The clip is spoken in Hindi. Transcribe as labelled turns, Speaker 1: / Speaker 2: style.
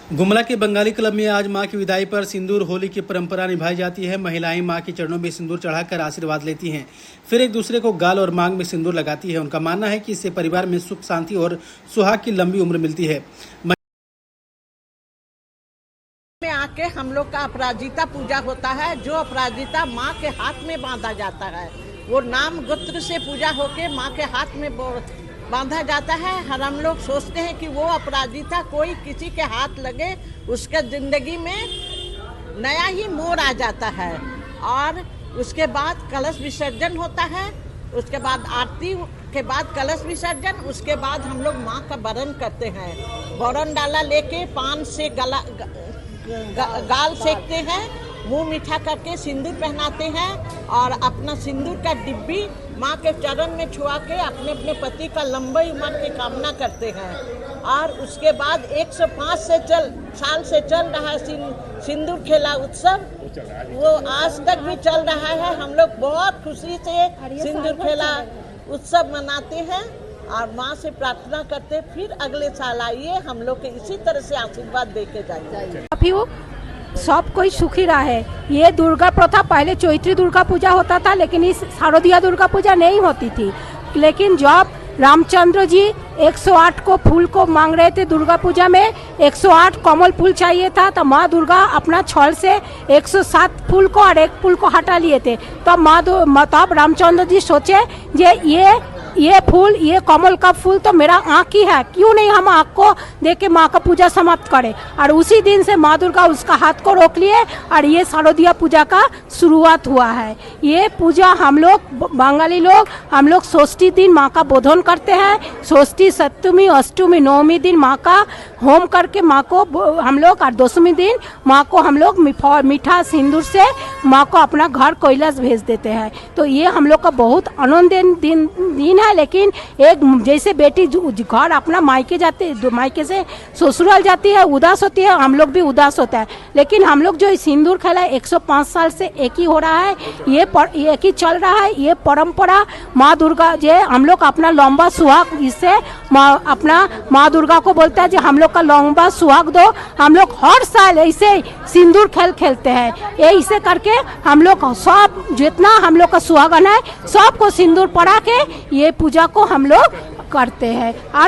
Speaker 1: गुमला के बंगाली क्लब में आज मां की विदाई पर सिंदूर होली की परंपरा निभाई जाती है। महिलाएं मां के चरणों में सिंदूर चढ़ाकर आशीर्वाद लेती हैं, फिर एक दूसरे को गाल और मांग में सिंदूर लगाती है। उनका मानना है कि इससे परिवार में सुख, शांति और सुहाग की लंबी उम्र मिलती है।
Speaker 2: में आके हम लोग का अपराजिता पूजा होता है, जो अपराजिता माँ के हाथ में बांधा जाता है। वो नाम गोत्र से पूजा होके माँ के हाथ में बांधा जाता है। हर हम लोग सोचते हैं कि वो अपराजिता कोई किसी के हाथ लगे, उसके जिंदगी में नया ही मोड़ आ जाता है। और उसके बाद कलश विसर्जन होता है, उसके बाद आरती के बाद कलश विसर्जन, उसके बाद हम लोग माँ का वरण करते हैं। वरण डाला लेके पान से गाल सेकते हैं, मुंह मीठा करके सिंदूर पहनाते हैं और अपना सिंदूर का डिब्बी माँ के चरण में छुआ के अपने अपने पति का लंबी उम्र की कामना करते हैं। और उसके बाद 105 साल से चल रहा है सिंदूर खेला उत्सव, वो आज तक भी चल रहा है। हम लोग बहुत खुशी से सिंदूर खेला उत्सव मनाते हैं और माँ से प्रार्थना करते फिर अगले साल आइए, हम लोग के इसी तरह से आशीर्वाद देके जाइए।
Speaker 3: सब कोई सुखी रहे। ये दुर्गा प्रथा पहले चैत्री दुर्गा पूजा होता था, लेकिन इस शारदीय दुर्गा पूजा नहीं होती थी। लेकिन जब रामचंद्र जी 108 को फूल को मांग रहे थे दुर्गा पूजा में, 108 कमल फूल चाहिए था, तो माँ दुर्गा अपना छल से 107 फूल को और एक फूल को हटा लिए थे। तब रामचंद्र जी सोचे ये फूल, ये कमल का फूल तो मेरा आँख ही है, क्यों नहीं हम आँख को देख के माँ का पूजा समाप्त करें। और उसी दिन से माँ दुर्गा उसका हाथ को रोक लिए और ये शारदीय पूजा का शुरुआत हुआ है। ये पूजा हम लोग बंगाली लोग हम लोग षष्ठी दिन माँ का बोधन करते हैं। षष्ठी, सप्तमी, अष्टमी, नवमी दिन माँ का होम करके माँ को हम लोग, और दशमी दिन माँ को हम लोग मीठा सिंदूर से माँ को अपना घर कैलाश भेज देते हैं। तो ये हम लोग का बहुत आनंद दिन है। लेकिन एक जैसे बेटी घर अपना मायके से ससुराल जाती है, उदास होती है, हम लोग भी उदास होता है। लेकिन हम लोग जो सिंदूर खेला 105 साल से एक ही हो रहा है, ये एक ही चल रहा है। ये परंपरा माँ दुर्गा जो हम लोग अपना लंबा सुहाग, इससे अपना माँ दुर्गा को बोलता है जो हम लोग का लंबा सुहाग दो। हम लोग हर साल ऐसे सिंदूर खेलते हैं। ये इसे करके हम लोग सब जितना हम लोग का सुहागन है सबको सिंदूर पड़ा के ये पूजा को हम लोग करते हैं। और